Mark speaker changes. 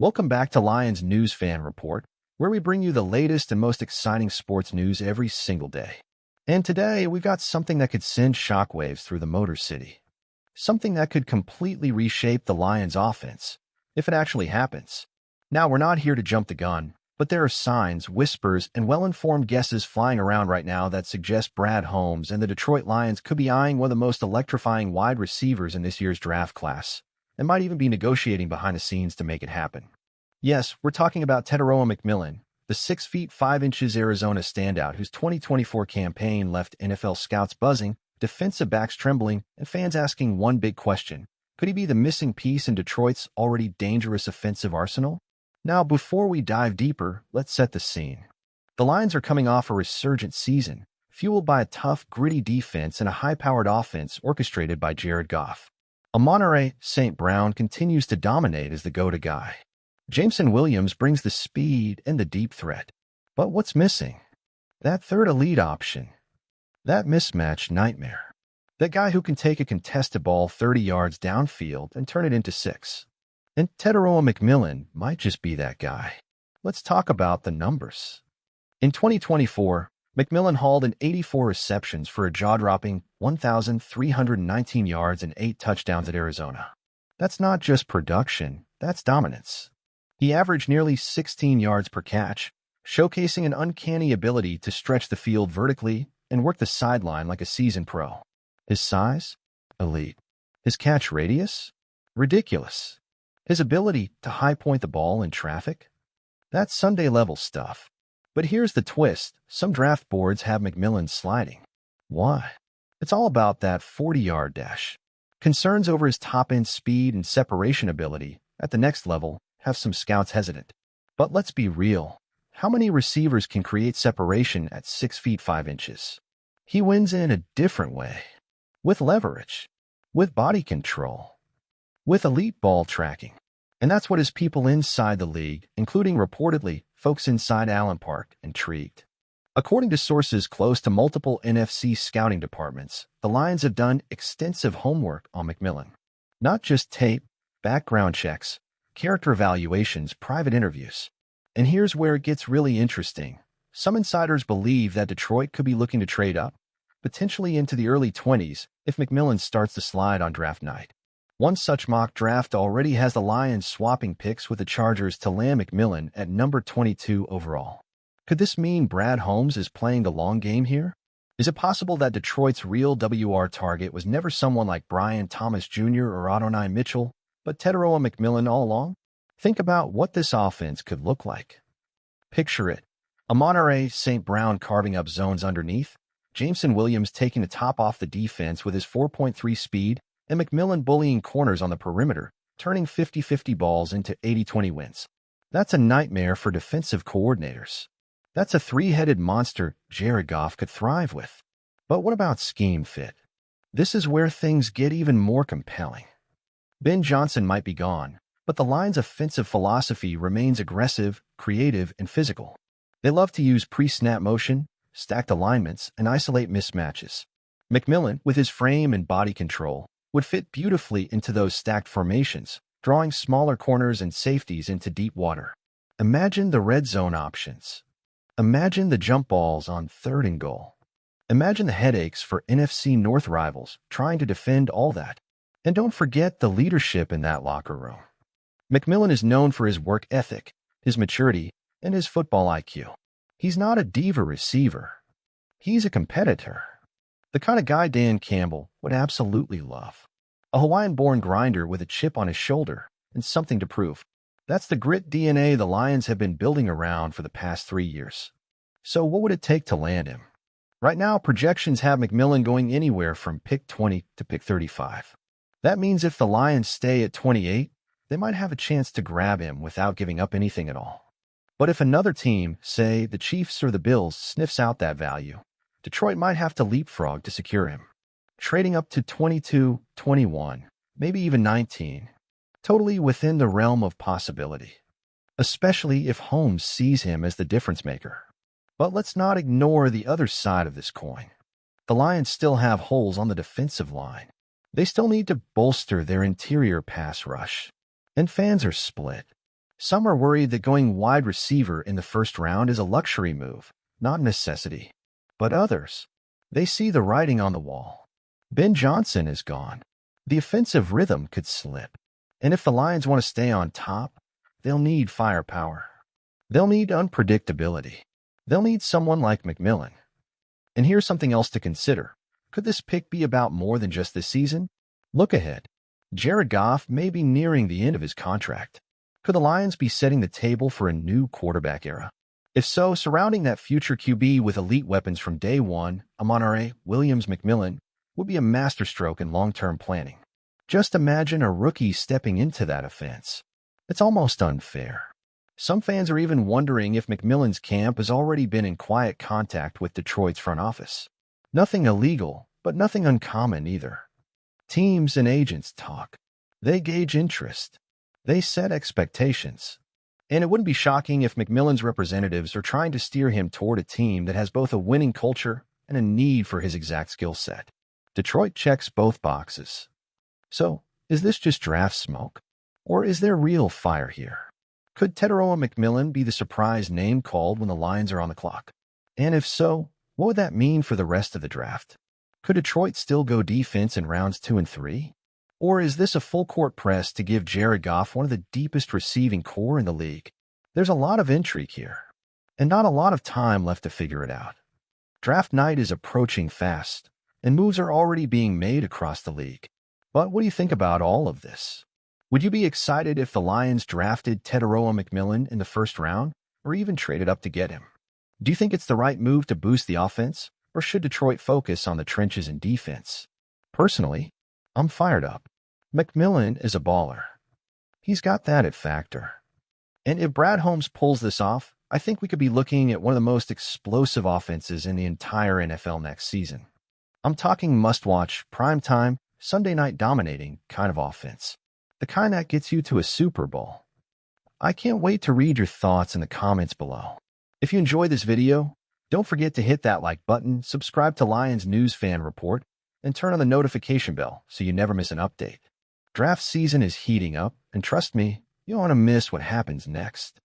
Speaker 1: Welcome back to Lions News Fan Report, where we bring you the latest and most exciting sports news every single day. And today, we've got something that could send shockwaves through the Motor City. Something that could completely reshape the Lions' offense, if it actually happens. Now, we're not here to jump the gun, but there are signs, whispers, and well-informed guesses flying around right now that suggest Brad Holmes and the Detroit Lions could be eyeing one of the most electrifying wide receivers in this year's draft class, and might even be negotiating behind the scenes to make it happen. Yes, we're talking about McMillan, the 6 feet 5 inches Arizona standout whose 2024 campaign left NFL scouts buzzing, defensive backs trembling, and fans asking one big question. Could he be the missing piece in Detroit's already dangerous offensive arsenal? Now, before we dive deeper, let's set the scene. The Lions are coming off a resurgent season, fueled by a tough, gritty defense and a high-powered offense orchestrated by Jared Goff. Amon-Ra St. Brown continues to dominate as the go-to guy. Jameson Williams brings the speed and the deep threat. But what's missing? That third elite option. That mismatch nightmare. That guy who can take a contested ball 30 yards downfield and turn it into 6. And McMillan might just be that guy. Let's talk about the numbers. In 2024, McMillan hauled in 84 receptions for a jaw-dropping 1,319 yards and 8 touchdowns at Arizona. That's not just production, that's dominance. He averaged nearly 16 yards per catch, showcasing an uncanny ability to stretch the field vertically and work the sideline like a seasoned pro. His size? Elite. His catch radius? Ridiculous. His ability to high-point the ball in traffic? That's Sunday-level stuff. But here's the twist. Some draft boards have McMillan sliding. Why? It's all about that 40-yard dash. Concerns over his top-end speed and separation ability at the next level have some scouts hesitant. But let's be real. How many receivers can create separation at 6 feet 5 inches? He wins in a different way. With leverage. With body control. With elite ball tracking. And that's what has people inside the league, including reportedly folks inside Allen Park, intrigued. According to sources close to multiple NFC scouting departments, the Lions have done extensive homework on McMillan. Not just tape, background checks, character evaluations, private interviews. And here's where it gets really interesting. Some insiders believe that Detroit could be looking to trade up, potentially into the early 20s, if McMillan starts to slide on draft night. One such mock draft already has the Lions swapping picks with the Chargers to land McMillan at number 22 overall. Could this mean Brad Holmes is playing the long game here? Is it possible that Detroit's real WR target was never someone like Brian Thomas Jr. or Adonai Mitchell, but McMillan all along? Think about what this offense could look like. Picture it. Amon-Ra St. Brown carving up zones underneath, Jameson Williams taking the top off the defense with his 4.3 speed, and McMillan bullying corners on the perimeter, turning 50-50 balls into 80-20 wins. That's a nightmare for defensive coordinators. That's a three-headed monster Jared Goff could thrive with. But what about scheme fit? This is where things get even more compelling. Ben Johnson might be gone, but the Lions' offensive philosophy remains aggressive, creative, and physical. They love to use pre-snap motion, stacked alignments, and isolate mismatches. McMillan, with his frame and body control, would fit beautifully into those stacked formations, drawing smaller corners and safeties into deep water. Imagine the red zone options. Imagine the jump balls on 3rd and goal. Imagine the headaches for NFC North rivals trying to defend all that. And don't forget the leadership in that locker room. McMillan is known for his work ethic, his maturity, and his football IQ. He's not a diva receiver. He's a competitor. The kind of guy Dan Campbell would absolutely love. A Hawaiian-born grinder with a chip on his shoulder and something to prove. That's the grit DNA the Lions have been building around for the past 3 years. So what would it take to land him? Right now, projections have McMillan going anywhere from pick 20 to pick 35. That means if the Lions stay at 28, they might have a chance to grab him without giving up anything at all. But if another team, say the Chiefs or the Bills, sniffs out that value, Detroit might have to leapfrog to secure him, trading up to 22, 21, maybe even 19, totally within the realm of possibility, especially if Holmes sees him as the difference maker. But let's not ignore the other side of this coin. The Lions still have holes on the defensive line. They still need to bolster their interior pass rush. And fans are split. Some are worried that going wide receiver in the first round is a luxury move, not a necessity. But others, they see the writing on the wall. Ben Johnson is gone. The offensive rhythm could slip. And if the Lions want to stay on top, they'll need firepower. They'll need unpredictability. They'll need someone like McMillan. And here's something else to consider. Could this pick be about more than just this season? Look ahead. Jared Goff may be nearing the end of his contract. Could the Lions be setting the table for a new quarterback era? If so, surrounding that future QB with elite weapons from day one, Amon-Ra, Williams, McMillan, would be a masterstroke in long-term planning. Just imagine a rookie stepping into that offense. It's almost unfair. Some fans are even wondering if McMillan's camp has already been in quiet contact with Detroit's front office. Nothing illegal, but nothing uncommon either. Teams and agents talk. They gauge interest. They set expectations. And it wouldn't be shocking if McMillan's representatives are trying to steer him toward a team that has both a winning culture and a need for his exact skill set. Detroit checks both boxes. So, is this just draft smoke? Or is there real fire here? Could Teteroa McMillan be the surprise name called when the Lions are on the clock? And if so, what would that mean for the rest of the draft? Could Detroit still go defense in rounds 2 and 3? Or is this a full-court press to give Jared Goff one of the deepest receiving core in the league? There's a lot of intrigue here, and not a lot of time left to figure it out. Draft night is approaching fast, and moves are already being made across the league. But what do you think about all of this? Would you be excited if the Lions drafted Teteroa McMillan in the first round, or even traded up to get him? Do you think it's the right move to boost the offense, or should Detroit focus on the trenches and defense? Personally, I'm fired up. McMillan is a baller. He's got that it factor. And if Brad Holmes pulls this off, I think we could be looking at one of the most explosive offenses in the entire NFL next season. I'm talking must-watch, primetime, Sunday night dominating kind of offense. The kind that gets you to a Super Bowl. I can't wait to read your thoughts in the comments below. If you enjoyed this video, don't forget to hit that like button, subscribe to Lions News Fan Report, and turn on the notification bell so you never miss an update. Draft season is heating up, and trust me, you don't want to miss what happens next.